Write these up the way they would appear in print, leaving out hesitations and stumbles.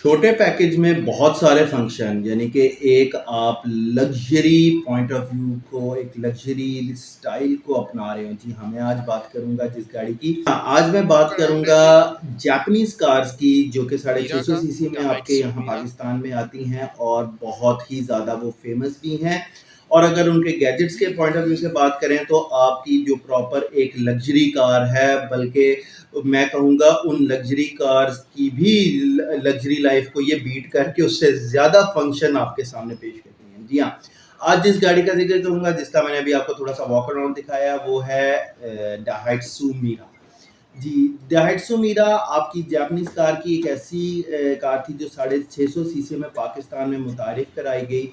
छोटे पैकेज में बहुत सारे फंक्शन, यानी कि एक आप लग्जरी पॉइंट ऑफ व्यू को, एक लग्जरी स्टाइल को अपना रहे हो। जी हाँ, मैं आज बात करूंगा जिस गाड़ी की, आज मैं बात करूंगा जापानीज कार्स की, जो कि 650 सीसी में आपके यहाँ पाकिस्तान में आती हैं और बहुत ही ज़्यादा वो फेमस भी हैं। और अगर उनके गैजेट्स के पॉइंट ऑफ व्यू से बात करें तो आपकी जो प्रॉपर एक लग्जरी कार है, बल्कि मैं कहूँगा उन लग्जरी कार्स की भी लग्जरी लाइफ को ये बीट करके उससे ज़्यादा फंक्शन आपके सामने पेश करती हैं। जी हाँ, आज जिस गाड़ी का जिक्र करूँगा, जिसका मैंने अभी आपको थोड़ा सा वॉक अराउंड दिखाया, वो है डाइहात्सू मीरा। जी, डाइहात्सू मीरा आपकी जापानीज कार की एक ऐसी कार थी जो 650 सीसी में पाकिस्तान में मुतारिफ कराई गई।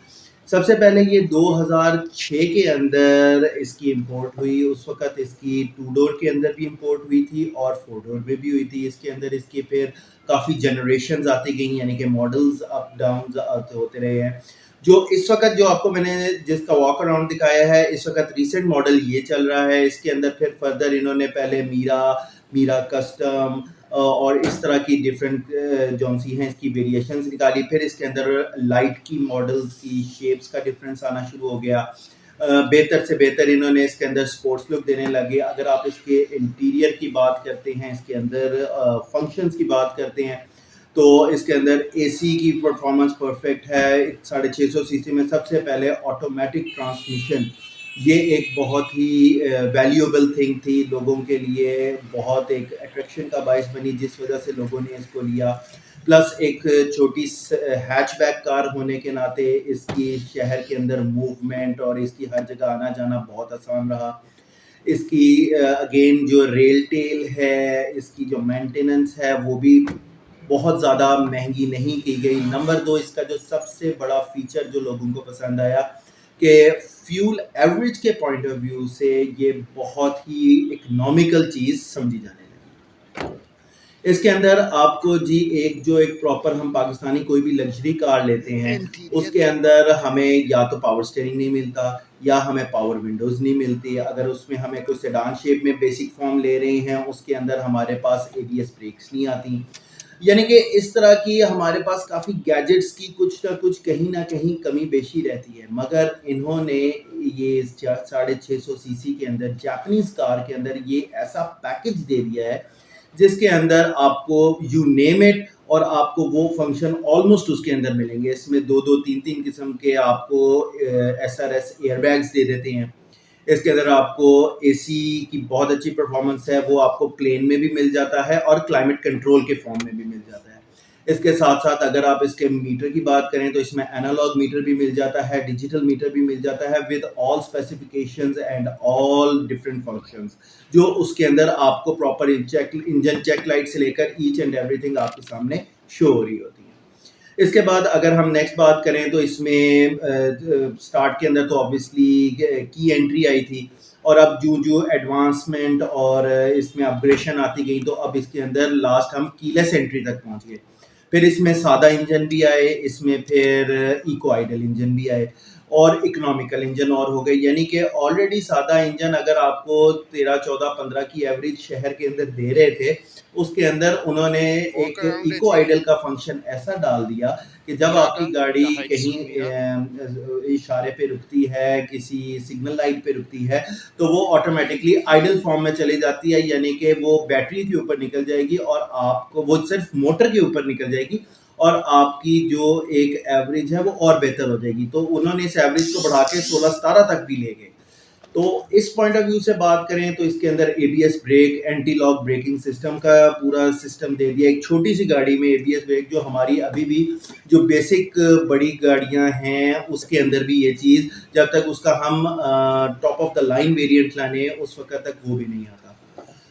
सबसे पहले ये 2006 के अंदर इसकी इंपोर्ट हुई। उस वक़्त इसकी टू डोर के अंदर भी इंपोर्ट हुई थी और फोर डोर में भी हुई थी। इसके अंदर इसकी फिर काफ़ी जनरेशंस आती गई, यानी कि मॉडल्स अप डाउन होते रहे हैं। जो इस वक़्त जो आपको मैंने जिसका वॉक अराउंड दिखाया है, इस वक़्त रिसेंट मॉडल ये चल रहा है। इसके अंदर फिर फर्दर इन्होंने पहले मीरा, मीरा कस्टम और इस तरह की डिफरेंट जौन सी हैं इसकी वेरिएशंस निकाली। फिर इसके अंदर लाइट की मॉडल्स की शेप्स का डिफरेंस आना शुरू हो गया। बेहतर से बेहतर इन्होंने इसके अंदर स्पोर्ट्स लुक देने लगे। अगर आप इसके इंटीरियर की बात करते हैं, इसके अंदर फंक्शंस की बात करते हैं, तो इसके अंदर एसी की परफॉर्मेंस परफेक्ट है। 650 सीसी में सबसे पहले ऑटोमेटिक ट्रांसमिशन, ये एक बहुत ही वैल्यूएबल थिंग थी लोगों के लिए, बहुत एक अट्रैक्शन का बायस बनी, जिस वजह से लोगों ने इसको लिया। प्लस एक छोटी हैचबैक कार होने के नाते इसकी शहर के अंदर मूवमेंट और इसकी हर जगह आना जाना बहुत आसान रहा। इसकी अगेन जो रेल टेल है, इसकी जो मेंटेनेंस है, वो भी बहुत ज़्यादा महंगी नहीं की गई। नंबर 2, इसका जो सबसे बड़ा फीचर जो लोगों को पसंद आया कि फ्यूल एवरेज के पॉइंट ऑफ व्यू से ये बहुत ही इकोनॉमिकल चीज़ समझी जाने लगी। इसके अंदर आपको जी एक प्रॉपर, हम पाकिस्तानी कोई भी लग्जरी कार लेते हैं, उसके अंदर हमें या तो पावर स्टीयरिंग नहीं मिलता या हमें पावर विंडोज़ नहीं मिलती। अगर उसमें हमें कोई सेडान शेप में बेसिक फॉर्म ले रहे हैं, उसके अंदर हमारे पास एबीएस ब्रेक्स नहीं आती। यानी कि इस तरह की हमारे पास काफ़ी गैजेट्स की कुछ ना कुछ कहीं ना कहीं कमी बेशी रहती है। मगर इन्होंने ये 650 सीसी के अंदर जापानीज कार के अंदर ये ऐसा पैकेज दे दिया है जिसके अंदर आपको यू नेम इट और आपको वो फंक्शन ऑलमोस्ट उसके अंदर मिलेंगे। इसमें दो दो तीन तीन किस्म के आपको एसआरएस एयरबैग्स दे देते हैं। इसके अंदर आपको एसी की बहुत अच्छी परफॉर्मेंस है, वो आपको प्लेन में भी मिल जाता है और क्लाइमेट कंट्रोल के फॉर्म में भी मिल जाता है। इसके साथ साथ अगर आप इसके मीटर की बात करें तो इसमें एनालॉग मीटर भी मिल जाता है, डिजिटल मीटर भी मिल जाता है, with all specifications and all different functions, जो उसके अंदर आपको प्रॉपर इंजन चेक लाइट से लेकर ईच एंड एवरीथिंग आपके सामने शो हो रही होती है। इसके बाद अगर हम नेक्स्ट बात करें तो इसमें स्टार्ट के अंदर तो ऑब्वियसली की एंट्री आई थी, और अब जो जो एडवांसमेंट और इसमें अपग्रेडेशन आती गई, तो अब इसके अंदर लास्ट हम कीलेस एंट्री तक पहुंच गए। फिर इसमें सादा इंजन भी आए, इसमें फिर इको आइडल इंजन भी आए और इकोनॉमिकल इंजन और हो गए। यानी कि ऑलरेडी सादा इंजन अगर आपको 13, 14, 15 की एवरेज शहर के अंदर दे रहे थे, उसके अंदर उन्होंने एक इको आइडल का फंक्शन ऐसा डाल दिया कि जब आपकी गाड़ी कहीं इशारे पे रुकती है, किसी सिग्नल लाइट पे रुकती है, तो वो ऑटोमेटिकली आइडल फॉर्म में चली जाती है। यानी कि वो बैटरी के ऊपर निकल जाएगी और आपको वो सिर्फ मोटर के ऊपर निकल जाएगी और आपकी जो एक एवरेज है वो और बेहतर हो जाएगी। तो उन्होंने इस एवरेज को बढ़ा के 16-17 तक भी ले गए। तो इस पॉइंट ऑफ व्यू से बात करें तो इसके अंदर ABS brake, anti lock braking system का पूरा सिस्टम दे दिया। एक छोटी सी गाड़ी में एबीएस ब्रेक, जो हमारी अभी भी जो बेसिक बड़ी गाड़ियां हैं उसके अंदर भी ये चीज़, जब तक उसका हम top of the line variant लाने उस वक्त तक वो भी नहीं आता।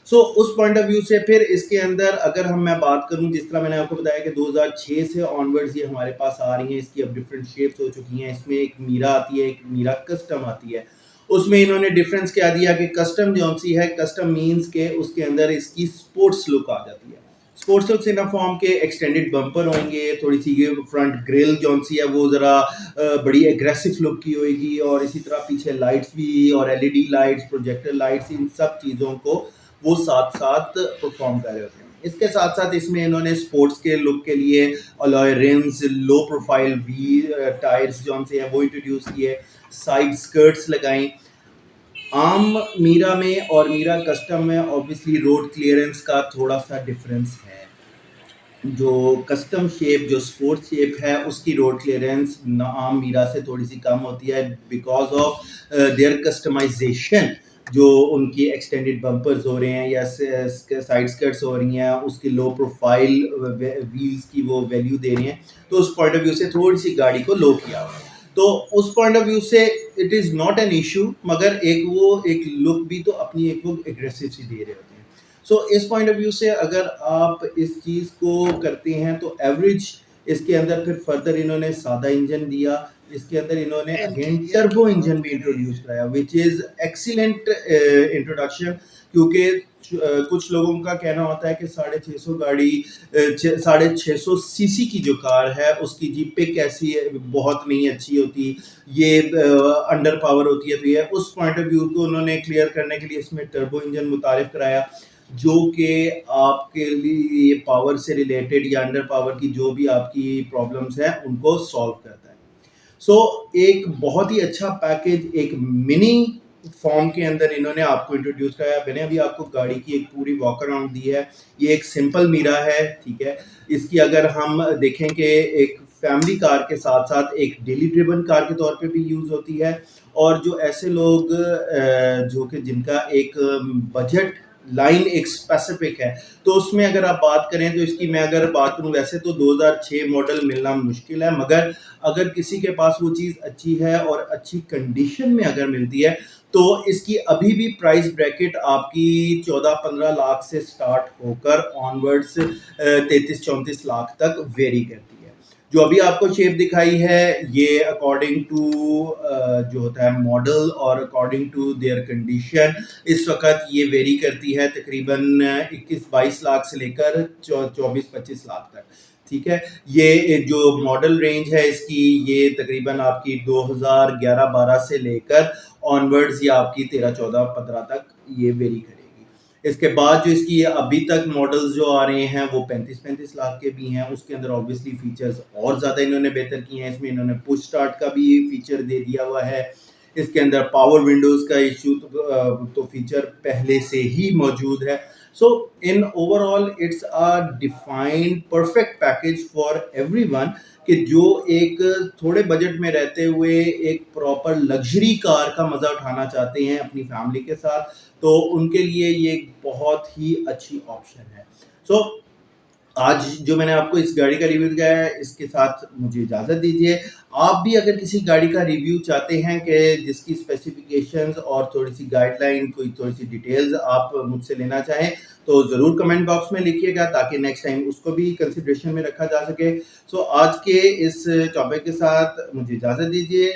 सो उस पॉइंट ऑफ व्यू से फिर इसके अंदर अगर मैं बात करूं, जिस तरह मैंने आपको बताया कि 2006 से ऑनवर्ड्स ये हमारे पास आ रही हैं, इसकी अब डिफरेंट शेप्स हो चुकी हैं। इसमें एक मीरा आती है, एक मीरा कस्टम आती है। उसमें इन्होंने डिफरेंस क्या दिया कि कस्टम जो सी है, कस्टम मींस के उसके अंदर इसकी स्पोर्ट्स लुक आ जाती है। स्पोर्ट्स लुक से ना फॉर्म के एक्सटेंडेड बम्पर होंगे, थोड़ी सी ये फ्रंट ग्रिल जो सी है वो ज़रा बड़ी एग्रेसिव लुक की होगी, और इसी तरह पीछे लाइट्स भी और एलईडी लाइट्स, प्रोजेक्टर लाइट्स, इन सब चीज़ों को वो साथ साथ परफॉर्म कर रहे होते हैं। इसके साथ साथ इसमें इन्होंने स्पोर्ट्स के लुक के लिए alloy RIMS, low profile wheel tyres जो हमसे हैं वो इंट्रोड्यूस किए, साइड स्कर्ट्स लगाई। आम मीरा में और मीरा कस्टम में ऑब्वियसली रोड क्लियरेंस का थोड़ा सा डिफरेंस है। जो कस्टम शेप जो स्पोर्ट्स शेप है उसकी रोड क्लियरेंस आम मीरा से थोड़ी सी कम होती है बिकॉज ऑफ देयर कस्टमाइजेशन। जो उनकी एक्सटेंडेड बम्पर्स हो रहे हैं या साइड स्कर्ट्स हो रही हैं, उसकी लो प्रोफाइल व्हील्स की वो वैल्यू दे रही हैं, तो उस पॉइंट ऑफ व्यू से थोड़ी सी गाड़ी को लो किया हुआ है। तो उस पॉइंट ऑफ व्यू से it is not an issue, मगर एक लुक भी तो अपनी एक वो एग्रेसिव सी दे रहे होते हैं। सो इस पॉइंट ऑफ व्यू से अगर आप इस चीज़ को करते हैं तो एवरेज इसके अंदर फिर फर्दर इन्होंने सादा इंजन दिया, इसके अंदर इन्होंने अगेन टर्बो इंजन भी इंट्रोड्यूस कराया विच इज़ एक्सीलेंट इंट्रोडक्शन। क्योंकि कुछ लोगों का कहना होता है कि 650 गाड़ी 650 सीसी की जो कार है उसकी जी पिक ऐसी है, बहुत नहीं अच्छी होती, ये अंडर पावर होती है। तो ये उस पॉइंट ऑफ व्यू को उन्होंने क्लियर करने के लिए इसमें टर्बो इंजन मुतारिफ कराया, जो कि आपके लिए पावर से रिलेटेड या अंडर पावर की जो भी आपकी प्रॉब्लम्स हैं उनको सॉल्व करता है। सो एक बहुत ही अच्छा पैकेज एक मिनी फॉर्म के अंदर इन्होंने आपको इंट्रोड्यूस कराया। मैंने अभी आपको गाड़ी की एक पूरी वॉक अराउंड दी है। ये एक सिंपल मीरा है, ठीक है। इसकी अगर हम देखें कि एक फैमिली कार के साथ साथ एक डेली ड्रिवन कार के तौर पे भी यूज़ होती है, और जो ऐसे लोग जो कि जिनका एक बजट लाइन एक स्पेसिफिक है, तो उसमें अगर आप बात करें तो इसकी मैं अगर बात करूं, वैसे तो 2006 मॉडल मिलना मुश्किल है, मगर अगर किसी के पास वो चीज़ अच्छी है और अच्छी कंडीशन में अगर मिलती है तो इसकी अभी भी प्राइस ब्रैकेट आपकी 14-15 लाख से स्टार्ट होकर ऑनवर्ड्स 33-34 लाख तक वेरी करती है। जो अभी आपको शेप दिखाई है ये अकॉर्डिंग टू जो होता है मॉडल और अकॉर्डिंग टू देयर कंडीशन इस वक्त ये वेरी करती है तकरीबन 21-22 लाख से लेकर 24-25 लाख तक, ठीक है। ये जो मॉडल रेंज है इसकी ये तकरीबन आपकी 2011-12 से लेकर ऑनवर्ड्स या आपकी 13-14-15 तक ये वेरी करेगी। इसके बाद जो इसकी अभी तक मॉडल्स जो आ रहे हैं वो 35-35 लाख के भी हैं। उसके अंदर ऑब्वियसली फीचर्स और ज़्यादा इन्होंने बेहतर किए हैं। इसमें इन्होंने पुश स्टार्ट का भी फीचर दे दिया हुआ है। इसके अंदर पावर विंडोज़ का इशू तो फीचर पहले से ही मौजूद है। So in overall it's a defined perfect package for everyone कि जो एक थोड़े बजट में रहते हुए एक प्रॉपर लग्जरी कार का मज़ा उठाना चाहते हैं अपनी फैमिली के साथ, तो उनके लिए ये एक बहुत ही अच्छी ऑप्शन है। सो आज जो मैंने आपको इस गाड़ी का रिव्यू दिया है इसके साथ मुझे इजाज़त दीजिए। आप भी अगर किसी गाड़ी का रिव्यू चाहते हैं कि जिसकी स्पेसिफिकेशंस और थोड़ी सी गाइडलाइन कोई थोड़ी सी डिटेल्स आप मुझसे लेना चाहें तो ज़रूर कमेंट बॉक्स में लिखिएगा ताकि नेक्स्ट टाइम उसको भी कंसिडरेशन में रखा जा सके। सो आज के इस टॉपिक के साथ मुझे इजाज़त दीजिए।